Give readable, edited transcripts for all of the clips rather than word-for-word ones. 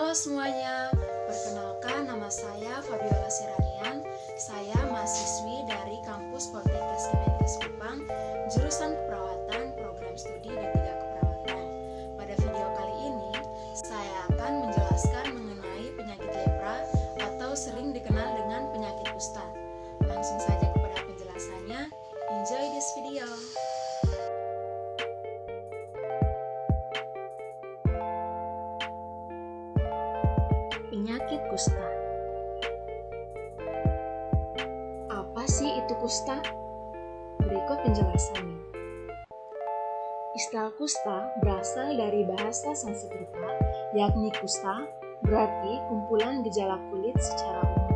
Halo semuanya, perkenalkan nama saya Fabiola Siranian. Saya mahasiswi dari kampus Poltekkes Kemenkes Kupang, jurusan keperawatan, program studi D3 Keperawatan. Pada video kali ini, saya akan menjelaskan mengenai penyakit lepra atau sering dikenal dengan penyakit kusta. Langsung saja kepada penjelasannya. Enjoy this video. Penyakit kusta. Apa sih itu kusta? Berikut penjelasannya. Istilah kusta berasal dari bahasa Sanskerta, yakni kusta berarti kumpulan gejala kulit secara umum.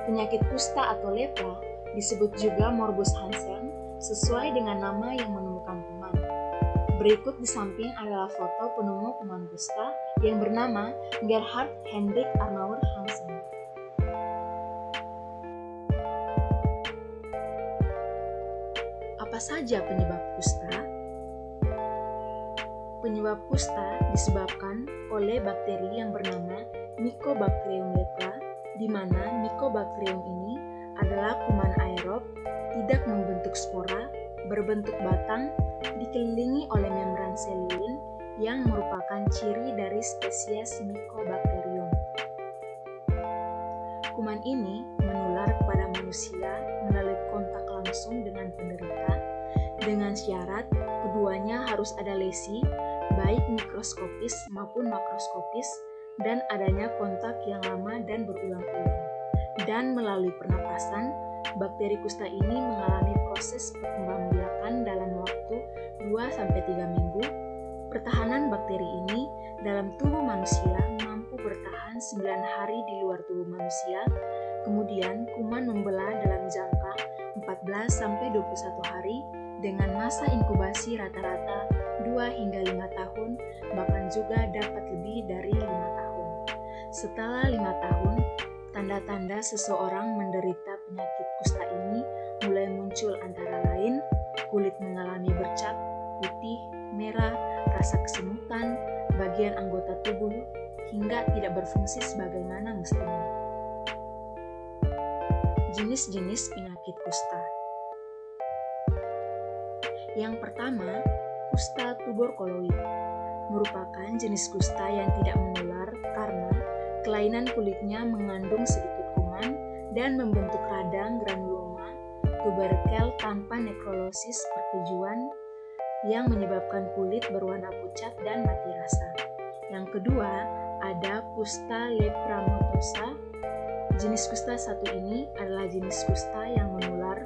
Penyakit kusta atau lepra disebut juga morbus Hansen sesuai dengan nama yang menemukan kuman. Berikut di samping adalah foto penemu kuman kusta yang bernama Gerhard Hendrik Arnaud Hansen. Apa saja penyebab kusta? Penyebab kusta disebabkan oleh bakteri yang bernama Mycobacterium lepra, di mana Mycobacterium ini adalah kuman aerob, tidak membentuk spora, berbentuk batang, dikelilingi oleh membran selulin yang merupakan ciri dari spesies Mycobacterium. Kuman ini menular kepada manusia melalui kontak langsung dengan penderita, dengan syarat keduanya harus ada lesi, baik mikroskopis maupun makroskopis, dan adanya kontak yang lama dan berulang-ulang. Dan melalui pernapasan, bakteri kusta ini mengalami proses perkembangbiakan dalam waktu 2-3 minggu. Pertahanan bakteri ini dalam tubuh manusia mampu bertahan 9 hari di luar tubuh manusia. Kemudian kuman membelah dalam jangka 14-21 hari dengan masa inkubasi rata-rata 2-5 tahun, bahkan juga dapat lebih dari 5 tahun. Setelah 5 tahun, tanda-tanda seseorang menderita penyakit kusta ini mulai muncul antara lain kulit mengalami bercak, putih, merah, rasa kesemutan, bagian anggota tubuh hingga tidak berfungsi sebagaimana mestinya. Jenis-jenis penyakit kusta. Yang pertama, kusta tuberkuloid merupakan jenis kusta yang tidak menular karena kelainan kulitnya mengandung sedikit kuman dan membentuk radang granuloma tuberkel tanpa nekrolosis pertujuan yang menyebabkan kulit berwarna pucat dan mati rasa. Yang kedua, ada kusta lepramotosa. Jenis kusta satu ini adalah jenis kusta yang menular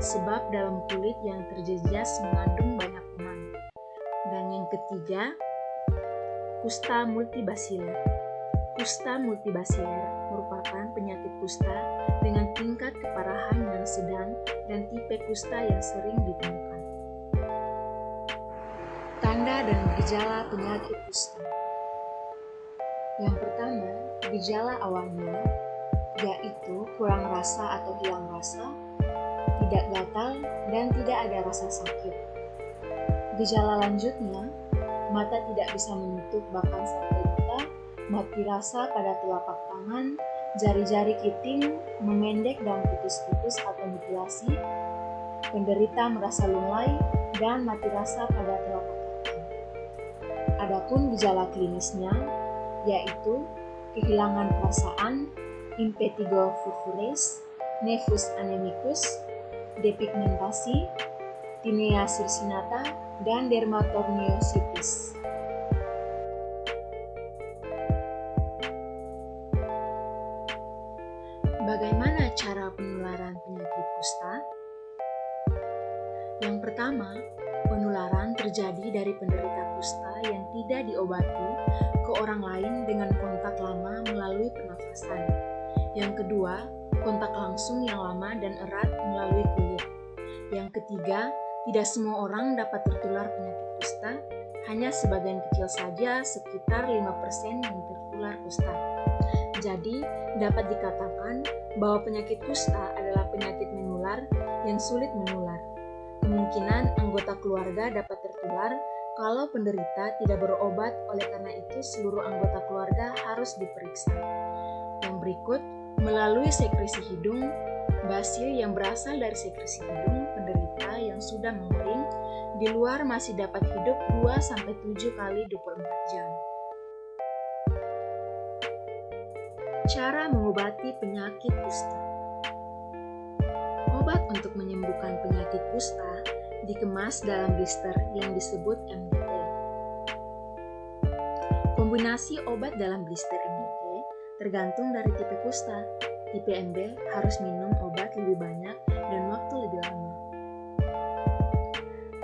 sebab dalam kulit yang terjejas mengandung banyak kuman. Dan yang ketiga, kusta multibasiler. Kusta multibasiler merupakan penyakit kusta dengan tingkat keparahan yang sedang dan tipe kusta yang sering ditemukan. Tanda dan gejala penyakit kusta. Yang pertama, gejala awalnya yaitu kurang rasa atau hilang rasa, tidak gatal, dan tidak ada rasa sakit. Gejala lanjutnya, mata tidak bisa menutup bahkan sampai buta, mati rasa pada telapak tangan, jari-jari kiting memendek dan putus-putus atau mutilasi, penderita merasa lunglai, dan mati rasa pada telapak kaki. Adapun gejala klinisnya, yaitu kehilangan perasaan, impetigo furfures, nevus anemicus, depigmentasi, tinea circinata, dan dermatomyositis. Bagaimana cara penularan penyakit kusta? Yang pertama, penularan terjadi dari penderita kusta yang tidak diobati ke orang lain dengan kontak lama melalui pernafasan. Yang kedua, kontak langsung yang lama dan erat melalui kulit. Yang ketiga, tidak semua orang dapat tertular penyakit kusta, hanya sebagian kecil saja, sekitar 5% yang tertular kusta. Jadi, dapat dikatakan bahwa penyakit kusta adalah penyakit menular yang sulit menular. Kemungkinan anggota keluarga dapat tertular Kalau penderita tidak berobat, oleh karena itu seluruh anggota keluarga harus diperiksa. Yang berikut, melalui sekresi hidung, basil yang berasal dari sekresi hidung penderita yang sudah mengering di luar masih dapat hidup 2-7 kali 24 jam. Cara mengobati penyakit kusta. Obat untuk menyembuhkan penyakit kusta dikemas dalam blister yang disebut MDT. Kombinasi obat dalam blister MDT tergantung dari tipe kusta. Tipe MB harus minum obat lebih banyak dan waktu lebih lama.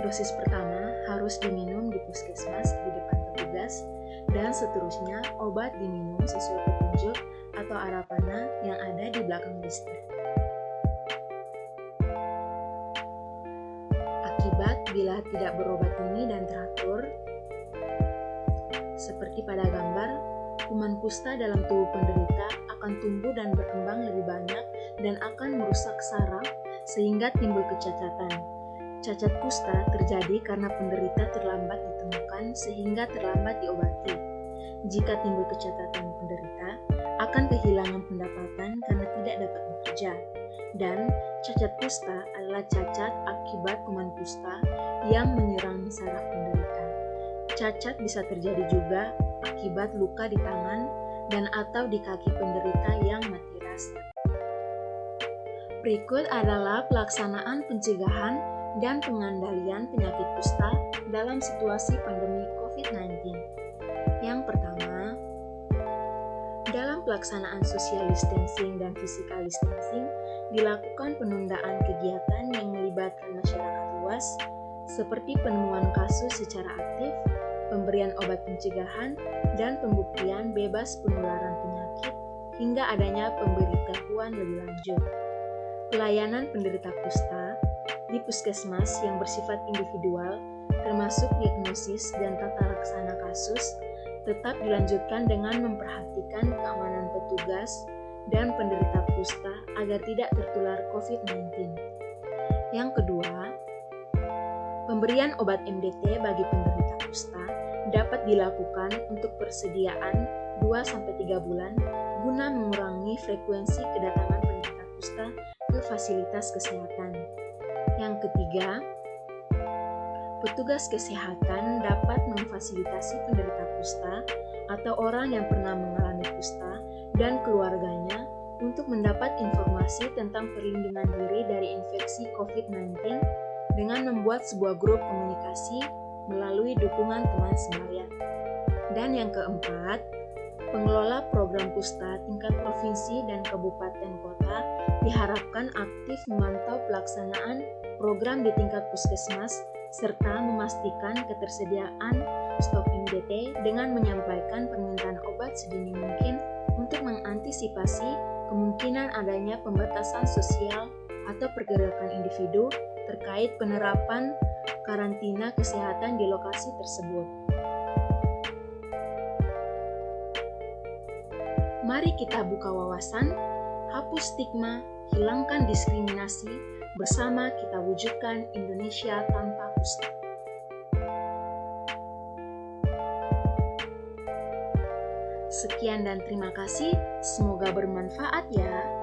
Dosis pertama harus diminum di puskesmas di depan petugas, dan seterusnya obat diminum sesuai petunjuk atau arah panah yang ada di belakang blister. Akibat bila tidak berobat ini dan teratur, seperti pada gambar, kuman kusta dalam tubuh penderita akan tumbuh dan berkembang lebih banyak dan akan merusak saraf sehingga timbul kecacatan. Cacat kusta terjadi karena penderita terlambat ditemukan sehingga terlambat diobati. Jika timbul kecacatan, penderita akan kehilangan pendapatan karena tidak dapat bekerja. Dan cacat kusta adalah cacat akibat kuman kusta yang menyerang saraf penderita. Cacat bisa terjadi juga akibat luka di tangan dan atau di kaki penderita yang mati rasa. Berikut adalah pelaksanaan pencegahan dan pengandalian penyakit kusta dalam situasi pandemi COVID-19. Yang pertama, dalam pelaksanaan social distancing dan physical distancing, dilakukan penundaan kegiatan yang melibatkan masyarakat luas, seperti penemuan kasus secara aktif, pemberian obat pencegahan, dan pembuktian bebas penularan penyakit, hingga adanya pemberitahuan lebih lanjut. Pelayanan penderita kusta di puskesmas yang bersifat individual, termasuk diagnosis dan tata laksana kasus, tetap dilanjutkan dengan memperhatikan keamanan petugas dan penderita kusta agar tidak tertular COVID-19. Yang kedua, pemberian obat MDT bagi penderita kusta dapat dilakukan untuk persediaan 2-3 bulan guna mengurangi frekuensi kedatangan penderita kusta ke fasilitas kesehatan. Yang ketiga, petugas kesehatan dapat memfasilitasi penderita kusta atau orang yang pernah mengalami kusta dan keluarganya untuk mendapat informasi tentang perlindungan diri dari infeksi COVID-19 dengan membuat sebuah grup komunikasi melalui dukungan teman sebaya. Dan yang keempat, pengelola program kusta tingkat provinsi dan kabupaten kota diharapkan aktif memantau pelaksanaan program di tingkat puskesmas serta memastikan ketersediaan stok MDT dengan menyampaikan permintaan obat sedini mungkin untuk mengantisipasi kemungkinan adanya pembatasan sosial atau pergerakan individu terkait penerapan karantina kesehatan di lokasi tersebut. Mari kita buka wawasan, hapus stigma, hilangkan diskriminasi, bersama kita wujudkan Indonesia tanpa kusta. Sekian dan terima kasih, semoga bermanfaat ya.